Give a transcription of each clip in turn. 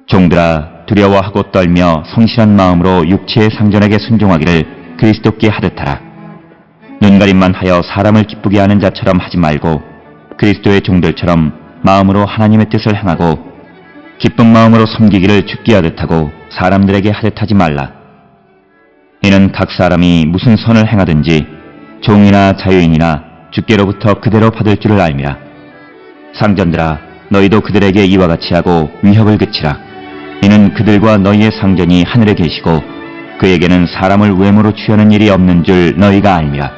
종들아 두려워하고 떨며 성실한 마음으로 육체의 상전에게 순종하기를 그리스도께 하듯하라. 눈가림만 하여 사람을 기쁘게 하는 자처럼 하지 말고 그리스도의 종들처럼 마음으로 하나님의 뜻을 행하고 기쁜 마음으로 섬기기를 주께 하듯하고 사람들에게 하듯하지 말라. 이는 각 사람이 무슨 선을 행하든지 종이나 자유인이나 주께로부터 그대로 받을 줄을 알미라. 상전들아 너희도 그들에게 이와 같이 하고 위협을 그치라. 이는 그들과 너희의 상전이 하늘에 계시고 그에게는 사람을 외모로 취하는 일이 없는 줄 너희가 알미라.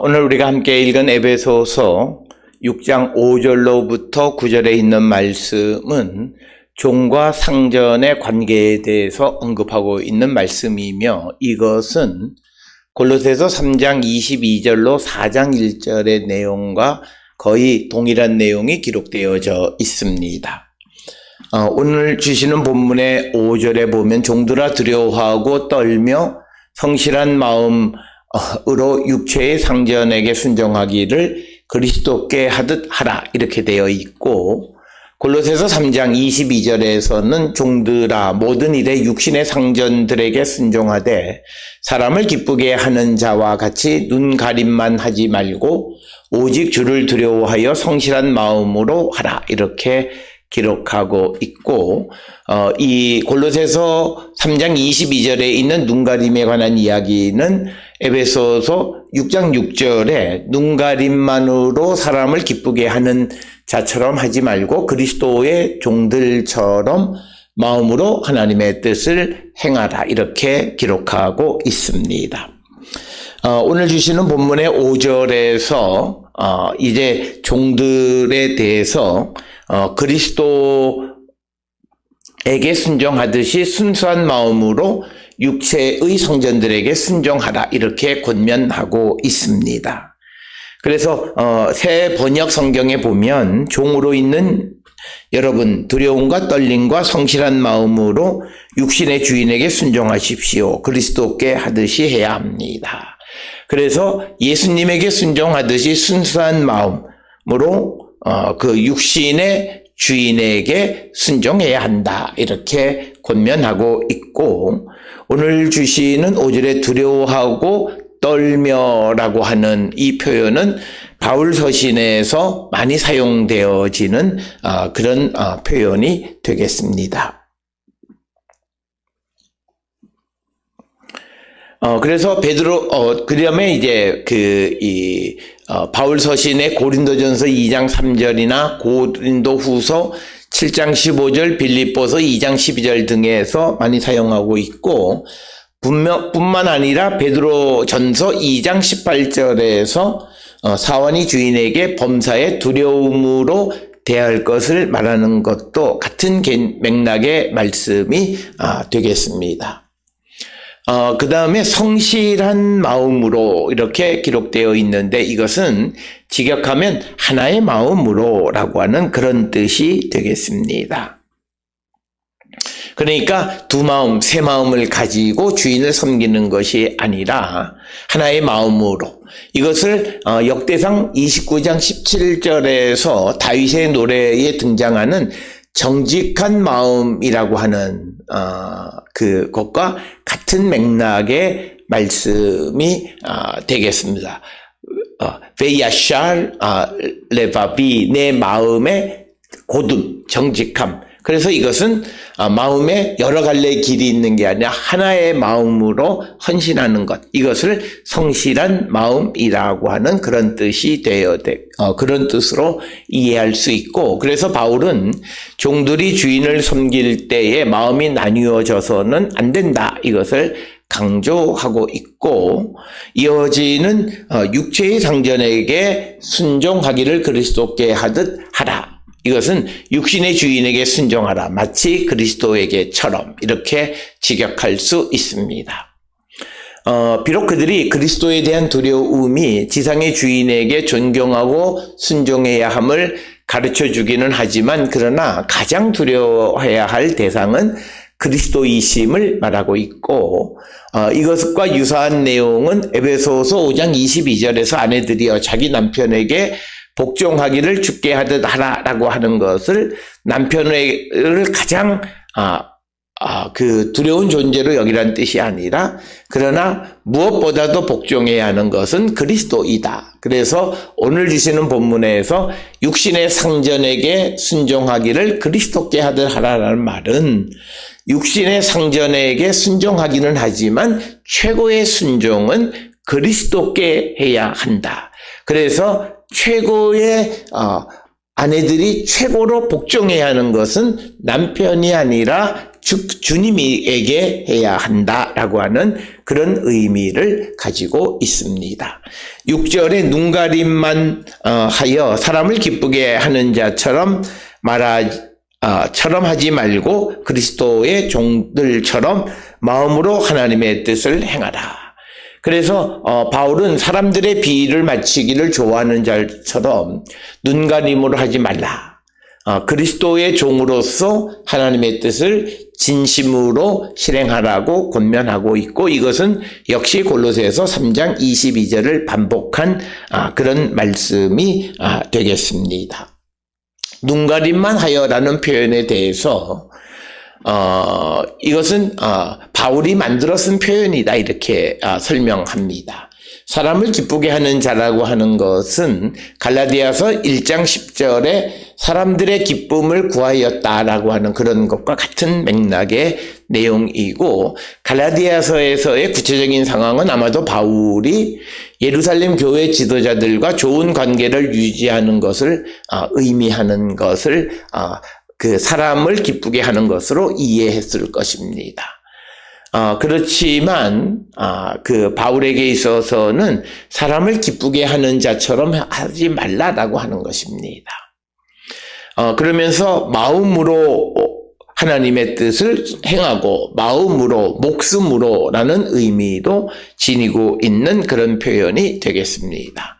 오늘 우리가 함께 읽은 에베소서 6장 5절로부터 9절에 있는 말씀은 종과 상전의 관계에 대해서 언급하고 있는 말씀이며, 이것은 골로새서 3장 22절로 4장 1절의 내용과 거의 동일한 내용이 기록되어져 있습니다. 오늘 주시는 본문의 5절에 보면 종들아 두려워하고 떨며 성실한 마음으로 육체의 상전에게 순종하기를 그리스도께 하듯 하라 이렇게 되어 있고, 골로새서 3장 22절에서는 종들아 모든 일에 육신의 상전들에게 순종하되 사람을 기쁘게 하는 자와 같이 눈가림만 하지 말고 오직 주를 두려워하여 성실한 마음으로 하라 이렇게 기록하고 있고, 이 골로새서 3장 22절에 있는 눈가림에 관한 이야기는 에베소서 6장 6절에 눈가림만으로 사람을 기쁘게 하는 자처럼 하지 말고 그리스도의 종들처럼 마음으로 하나님의 뜻을 행하라 이렇게 기록하고 있습니다. 오늘 주시는 본문의 5절에서 이제 종들에 대해서 그리스도에게 순종하듯이 순수한 마음으로 육체의 성전들에게 순종하라 이렇게 권면하고 있습니다. 그래서 새 번역 성경에 보면 종으로 있는 여러분 두려움과 떨림과 성실한 마음으로 육신의 주인에게 순종하십시오. 그리스도께 하듯이 해야 합니다. 그래서 예수님에게 순종하듯이 순수한 마음으로 그 육신의 주인에게 순종해야 한다 이렇게 권면하고 있고, 오늘 주시는 5절에 두려워하고 떨며라고 하는 이 표현은 바울 서신에서 많이 사용되어지는 그런 표현이 되겠습니다. 그래서 그다음에 이제 바울 서신의 고린도전서 2장 3절이나 고린도후서 7장 15절, 빌립보서 2장 12절 등에서 많이 사용하고 있고, 뿐만 아니라 베드로전서 2장 18절에서 사환이 주인에게 범사의 두려움으로 대할 것을 말하는 것도 같은 맥락의 말씀이 되겠습니다. 그 다음에 성실한 마음으로 이렇게 기록되어 있는데, 이것은 직역하면 하나의 마음으로 라고 하는 그런 뜻이 되겠습니다. 그러니까 두 마음, 세 마음을 가지고 주인을 섬기는 것이 아니라 하나의 마음으로, 이것을 역대상 29장 17절에서 다윗의 노래에 등장하는 정직한 마음이라고 하는 그것과 같은 맥락의 말씀이 되겠습니다. 베야샬 레바비, 내 마음의 고든, 정직함. 그래서 이것은 마음에 여러 갈래의 길이 있는 게 아니라 하나의 마음으로 헌신하는 것, 이것을 성실한 마음이라고 하는 그런 뜻이 그런 뜻으로 이해할 수 있고, 그래서 바울은 종들이 주인을 섬길 때에 마음이 나뉘어져서는 안 된다 이것을 강조하고 있고, 이어지는 육체의 상전에게 순종하기를 그리스도께 하듯 하라, 이것은 육신의 주인에게 순종하라, 마치 그리스도에게처럼 이렇게 직역할 수 있습니다. 비록 그들이 그리스도에 대한 두려움이 지상의 주인에게 존경하고 순종해야 함을 가르쳐 주기는 하지만, 그러나 가장 두려워해야 할 대상은 그리스도이심을 말하고 있고, 이것과 유사한 내용은 에베소서 5장 22절에서 아내들이여 자기 남편에게 복종하기를 주께 하듯 하라라고 하는 것을 남편을 가장 그 두려운 존재로 여기란 뜻이 아니라, 그러나 무엇보다도 복종해야 하는 것은 그리스도이다. 그래서 오늘 주시는 본문에서 육신의 상전에게 순종하기를 그리스도께 하듯 하라라는 말은 육신의 상전에게 순종하기는 하지만 최고의 순종은 그리스도께 해야 한다. 그래서 최고의 아내들이 최고로 복종해야 하는 것은 남편이 아니라 주님에게 해야 한다라고 하는 그런 의미를 가지고 있습니다. 6절에 눈가림만 하여 사람을 기쁘게 하는 자처럼 하지 말고 그리스도의 종들처럼 마음으로 하나님의 뜻을 행하라. 그래서 바울은 사람들의 비위를 맞추기를 좋아하는 자처럼 눈가림으로 하지 말라. 그리스도의 종으로서 하나님의 뜻을 진심으로 실행하라고 권면하고 있고, 이것은 역시 골로새서 3장 22절을 반복한 그런 말씀이 되겠습니다. 눈가림만 하여라는 표현에 대해서 이것은 바울이 만들어 쓴 표현이다, 이렇게 설명합니다. 사람을 기쁘게 하는 자라고 하는 것은 갈라디아서 1장 10절에 사람들의 기쁨을 구하였다라고 하는 그런 것과 같은 맥락의 내용이고, 갈라디아서에서의 구체적인 상황은 아마도 바울이 예루살렘 교회 지도자들과 좋은 관계를 유지하는 것을 의미하는 것을 그 사람을 기쁘게 하는 것으로 이해했을 것입니다. 그렇지만 그 바울에게 있어서는 사람을 기쁘게 하는 자처럼 하지 말라라고 하는 것입니다. 그러면서 마음으로 하나님의 뜻을 행하고 마음으로, 목숨으로라는 의미도 지니고 있는 그런 표현이 되겠습니다.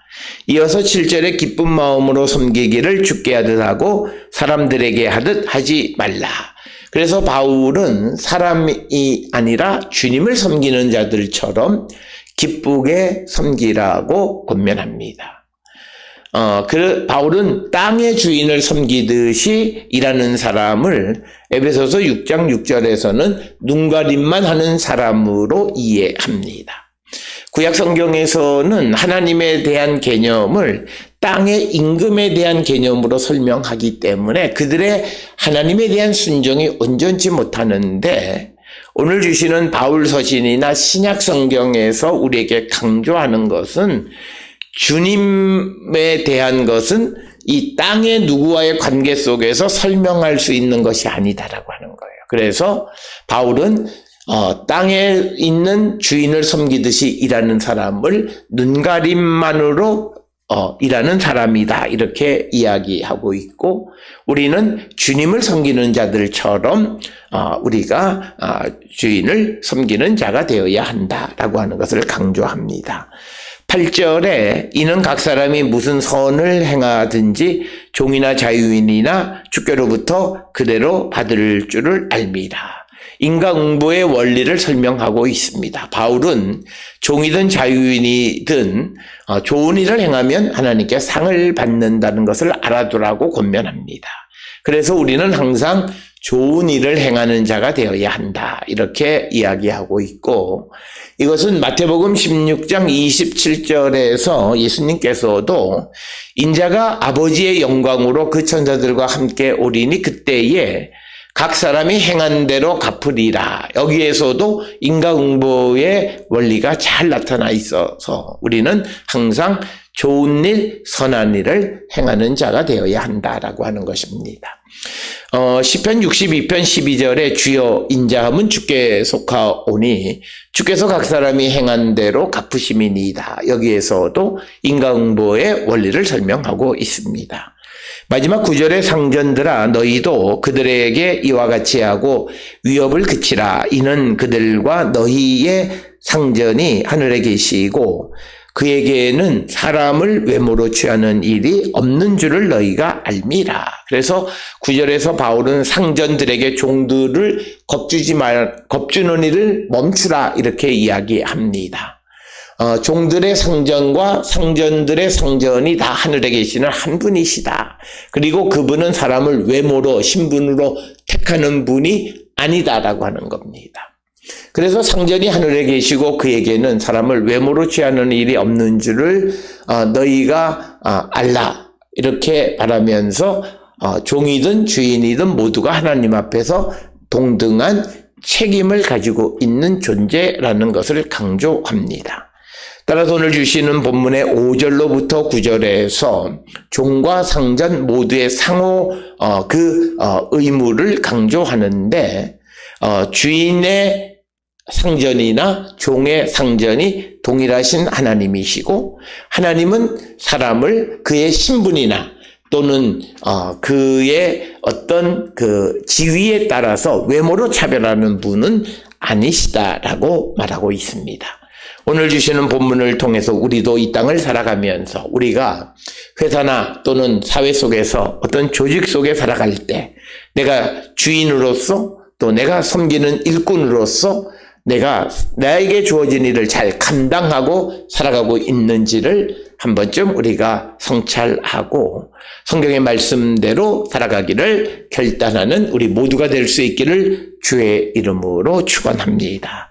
이어서 7절에 기쁜 마음으로 섬기기를 주께 하듯 하고 사람들에게 하듯 하지 말라. 그래서 바울은 사람이 아니라 주님을 섬기는 자들처럼 기쁘게 섬기라고 권면합니다. 바울은 땅의 주인을 섬기듯이 일하는 사람을 에베소서 6장 6절에서는 눈가림만 하는 사람으로 이해합니다. 구약 성경에서는 하나님에 대한 개념을 땅의 임금에 대한 개념으로 설명하기 때문에 그들의 하나님에 대한 순종이 온전치 못하는데, 오늘 주시는 바울 서신이나 신약 성경에서 우리에게 강조하는 것은 주님에 대한 것은 이 땅의 누구와의 관계 속에서 설명할 수 있는 것이 아니다라고 하는 거예요. 그래서 바울은 땅에 있는 주인을 섬기듯이 일하는 사람을 눈가림만으로 일하는 사람이다, 이렇게 이야기하고 있고, 우리는 주님을 섬기는 자들처럼 우리가 주인을 섬기는 자가 되어야 한다라고 하는 것을 강조합니다. 8절에 이는 각 사람이 무슨 선을 행하든지 종이나 자유인이나 주께로부터 그대로 받을 줄을 알미라. 인과응보의 원리를 설명하고 있습니다. 바울은 종이든 자유인이든 좋은 일을 행하면 하나님께 상을 받는다는 것을 알아두라고 권면합니다. 그래서 우리는 항상 좋은 일을 행하는 자가 되어야 한다, 이렇게 이야기하고 있고, 이것은 마태복음 16장 27절에서 예수님께서도 인자가 아버지의 영광으로 그 천사들과 함께 오리니 그때에 각 사람이 행한 대로 갚으리라. 여기에서도 인과응보의 원리가 잘 나타나 있어서 우리는 항상 좋은 일, 선한 일을 행하는 자가 되어야 한다라고 하는 것입니다. 시편 62편 12절에 주여 인자함은 주께 속하오니 주께서 각 사람이 행한 대로 갚으심이니이다. 여기에서도 인과응보의 원리를 설명하고 있습니다. 마지막 9절의 상전들아 너희도 그들에게 이와 같이 하고 위협을 그치라. 이는 그들과 너희의 상전이 하늘에 계시고 그에게는 사람을 외모로 취하는 일이 없는 줄을 너희가 알미라. 그래서 9절에서 바울은 상전들에게 종들을 겁주는 일을 멈추라, 이렇게 이야기합니다. 종들의 상전과 상전들의 상전이 다 하늘에 계시는 한 분이시다. 그리고 그분은 사람을 외모로 신분으로 택하는 분이 아니다라고 하는 겁니다. 그래서 상전이 하늘에 계시고 그에게는 사람을 외모로 취하는 일이 없는 줄을 너희가 알라 이렇게 말하면서 종이든 주인이든 모두가 하나님 앞에서 동등한 책임을 가지고 있는 존재라는 것을 강조합니다. 따라서 오늘 주시는 본문의 5절로부터 9절에서 종과 상전 모두의 상호 의무를 강조하는데 주인의 상전이나 종의 상전이 동일하신 하나님이시고 하나님은 사람을 그의 신분이나 또는 그의 어떤 그 지위에 따라서 외모로 차별하는 분은 아니시다라고 말하고 있습니다. 오늘 주시는 본문을 통해서 우리도 이 땅을 살아가면서 우리가 회사나 또는 사회 속에서 어떤 조직 속에 살아갈 때 내가 주인으로서 또 내가 섬기는 일꾼으로서 내가 나에게 주어진 일을 잘 감당하고 살아가고 있는지를 한 번쯤 우리가 성찰하고 성경의 말씀대로 살아가기를 결단하는 우리 모두가 될 수 있기를 주의 이름으로 축원합니다.